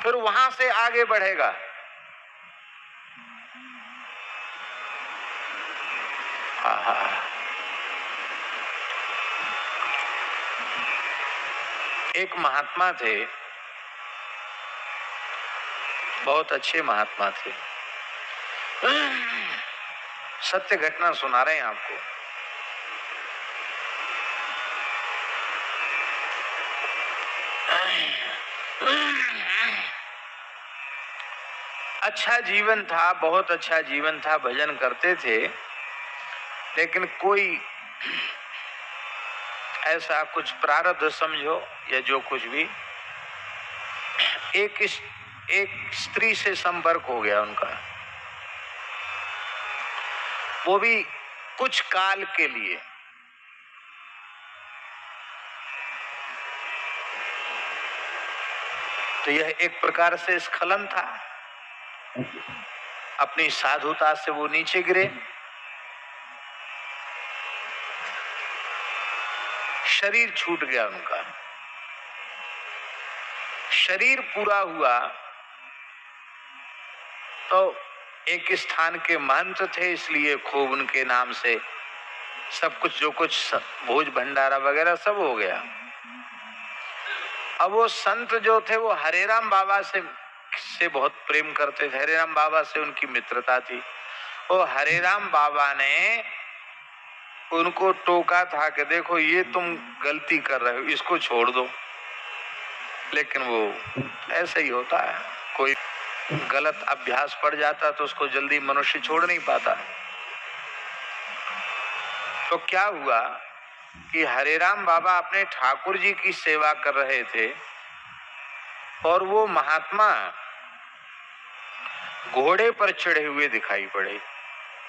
फिर वहां से आगे बढ़ेगा। एक महात्मा थे, बहुत अच्छे महात्मा थे। सत्य घटना सुना रहे हैं आपको। अच्छा जीवन था, बहुत अच्छा जीवन था, भजन करते थे, लेकिन कोई ऐसा कुछ प्रारब्ध समझो या जो कुछ भी, एक स्त्री से संपर्क हो गया उनका, वो भी कुछ काल के लिए। तो यह एक प्रकार से स्खलन था, अपनी साधुता से वो नीचे गिरे। शरीर छूट गया उनका, शरीर पूरा हुआ तो एक स्थान के महंत थे, इसलिए खूब उनके नाम से सब कुछ, जो कुछ भोज भंडारा वगैरह सब हो गया। अब वो संत जो थे वो हरेराम बाबा से बहुत प्रेम करते थे, हरेराम बाबा से उनकी मित्रता थी। वो हरेराम बाबा ने उनको टोका था कि देखो ये तुम गलती कर रहे हो, इसको छोड़ दो। लेकिन वो ऐसा ही होता है, कोई गलत अभ्यास पड़ जाता तो उसको जल्दी मनुष्य छोड़ नहीं पाता। तो क्या हुआ कि हरेराम बाबा अपने ठाकुर जी की सेवा कर रहे थे और वो महात्मा घोड़े पर चढ़े हुए दिखाई पड़े,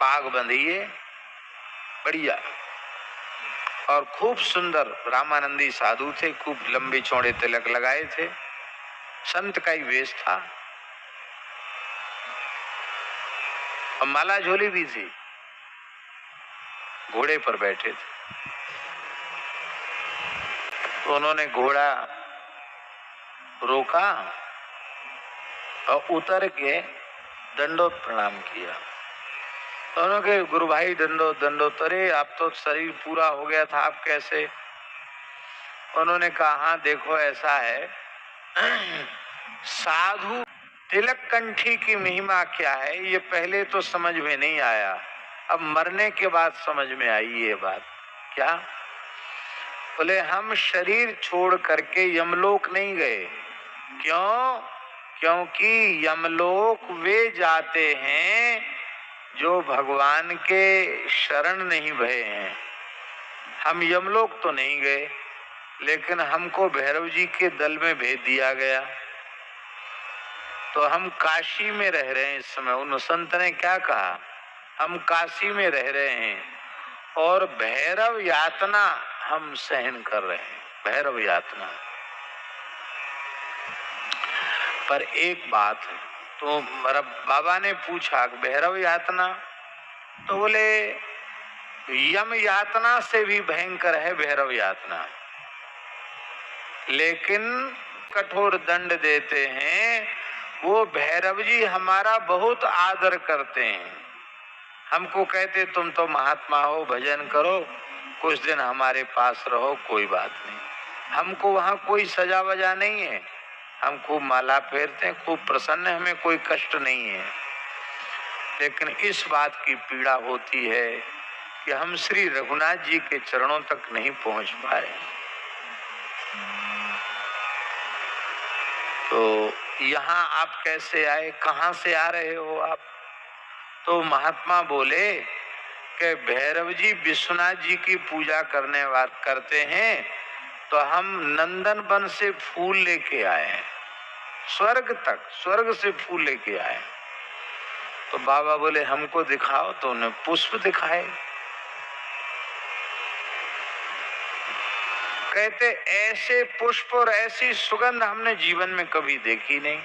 पाग बंधिए बढ़िया, और खूब सुंदर रामानंदी साधु थे, खूब लंबे चौड़े तिलक लगाए थे, संत का ही वेश था और माला झोली भी थी, घोड़े पर बैठे थे। तो उन्होंने घोड़ा रोका और उतर के दंडोत प्रणाम किया। तो उन्होंने गुरु भाई दंडोत दंडोत, अरे आप तो शरीर पूरा हो गया था, आप कैसे? उन्होंने कहा हाँ देखो ऐसा है, साधु तिलक कंठी की महिमा क्या है ये पहले तो समझ में नहीं आया, अब मरने के बाद समझ में आई ये बात। क्या? बोले हम शरीर छोड़ करके यमलोक नहीं गए। क्यों? क्योंकि यमलोक वे जाते हैं जो भगवान के शरण नहीं भये हैं। हम यमलोक तो नहीं गए, लेकिन हमको भैरव जी के दल में भेज दिया गया, तो हम काशी में रह रहे हैं इस समय। उन संत ने क्या कहा, हम काशी में रह रहे हैं और भैरव यातना हम सहन कर रहे हैं, भैरव यातना। पर एक बात है, तो बाबा ने पूछा भैरव यातना, तो बोले यम यातना से भी भयंकर है भैरव यातना, लेकिन कठोर दंड देते हैं। वो भैरव जी हमारा बहुत आदर करते हैं, हमको कहते तुम तो महात्मा हो, भजन करो, कुछ दिन हमारे पास रहो, कोई बात नहीं। हमको वहाँ कोई सजा वजा नहीं है, हम खूब माला फेरते हैं, खूब प्रसन्न है, हमें कोई कष्ट नहीं है। लेकिन इस बात की पीड़ा होती है कि हम श्री रघुनाथ जी के चरणों तक नहीं पहुंच पाए। तो यहाँ आप कैसे आए, कहाँ से आ रहे हो आप? तो महात्मा बोले कि भैरव जी विश्वनाथ जी की पूजा करते हैं, तो हम नंदन वन से फूल लेके आए हैं, स्वर्ग तक, स्वर्ग से फूल लेके आए। तो बाबा बोले हमको दिखाओ, तो उन्हें पुष्प दिखाए। कहते ऐसे पुष्प और ऐसी सुगंध हमने जीवन में कभी देखी नहीं।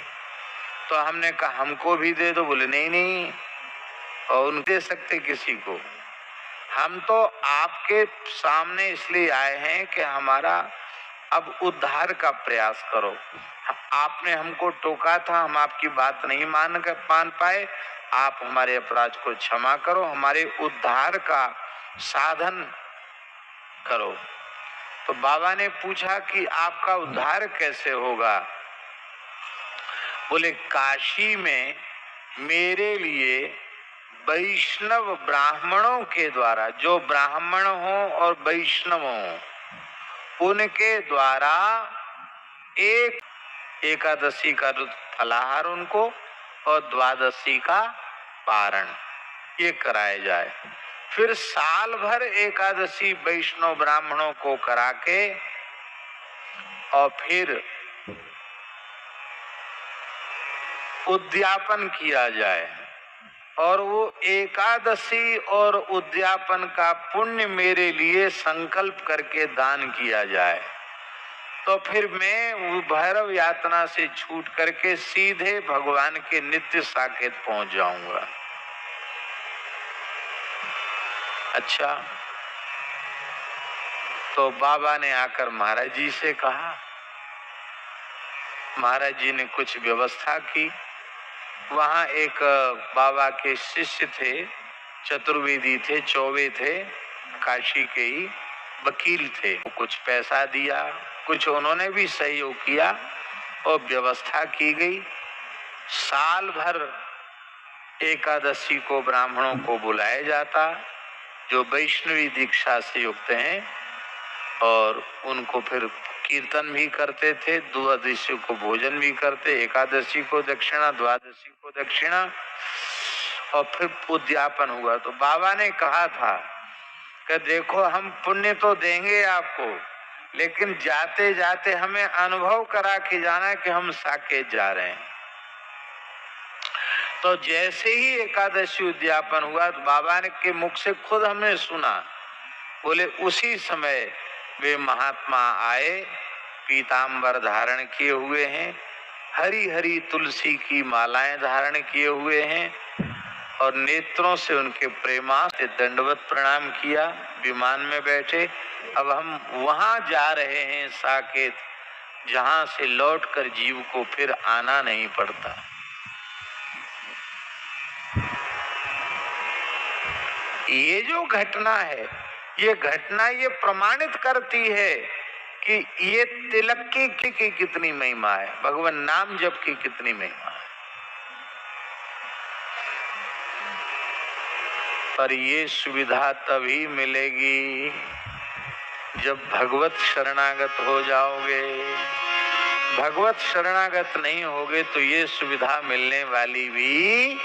तो हमने कहा हमको भी दे दो। बोले नहीं नहीं, और उन दे सकते किसी को, हम तो आपके सामने इसलिए आए हैं कि हमारा अब उद्धार का प्रयास करो। आपने हमको टोका था, हम आपकी बात नहीं मान पाए, आप हमारे अपराध को क्षमा करो, हमारे उद्धार का साधन करो। तो बाबा ने पूछा कि आपका उद्धार कैसे होगा? बोले काशी में मेरे लिए वैष्णव ब्राह्मणों के द्वारा, जो ब्राह्मण हो और वैष्णव हो उनके द्वारा एक एकादशी का फलाहार उनको और द्वादशी का पारण ये कराया जाए। फिर साल भर एकादशी वैष्णव ब्राह्मणों को करा के और फिर उद्यापन किया जाए, और वो एकादशी और उद्यापन का पुण्य मेरे लिए संकल्प करके दान किया जाए। तो फिर मैं वो भैरव यातना से छूट करके सीधे भगवान के नित्य साकेत पहुंच जाऊंगा। अच्छा, तो बाबा ने आकर महाराज जी से कहा। महाराज जी ने कुछ व्यवस्था की। वहां एक बाबा के शिष्य थे, चतुर्वेदी थे, चौबे थे, काशी के ही वकील थे। कुछ पैसा दिया, कुछ उन्होंने भी सहयोग किया और व्यवस्था की गई। साल भर एकादशी को ब्राह्मणों को बुलाया जाता जो वैष्णवी दीक्षा से युक्त हैं, और उनको फिर कीर्तन भी करते थे, द्वादशी को भोजन भी करते, एकादशी को दक्षिणा, द्वादशी को दक्षिणा, और फिर उद्यापन हुआ। तो बाबा ने कहा था कि देखो हम पुण्य तो देंगे आपको, लेकिन जाते जाते हमें अनुभव करा के जाना कि हम साकेत जा रहे हैं। तो जैसे ही एकादशी उद्यापन हुआ तो बाबा ने के मुख से खुद हमने सुना। बोले उसी समय वे महात्मा आए, पीतांबर धारण किए हुए हैं, हरी हरी तुलसी की मालाएं धारण किए हुए हैं, और नेत्रों से उनके प्रेमा से दंडवत प्रणाम किया। विमान में बैठे, अब हम वहां जा रहे हैं साकेत, जहां से लौटकर जीव को फिर आना नहीं पड़ता। ये जो घटना है, ये घटना ये प्रमाणित करती है कि ये तिलक की कितनी महिमा है, भगवान नाम जप की कितनी महिमा है। पर ये सुविधा तभी मिलेगी जब भगवत शरणागत हो जाओगे। भगवत शरणागत नहीं होगे तो ये सुविधा मिलने वाली भी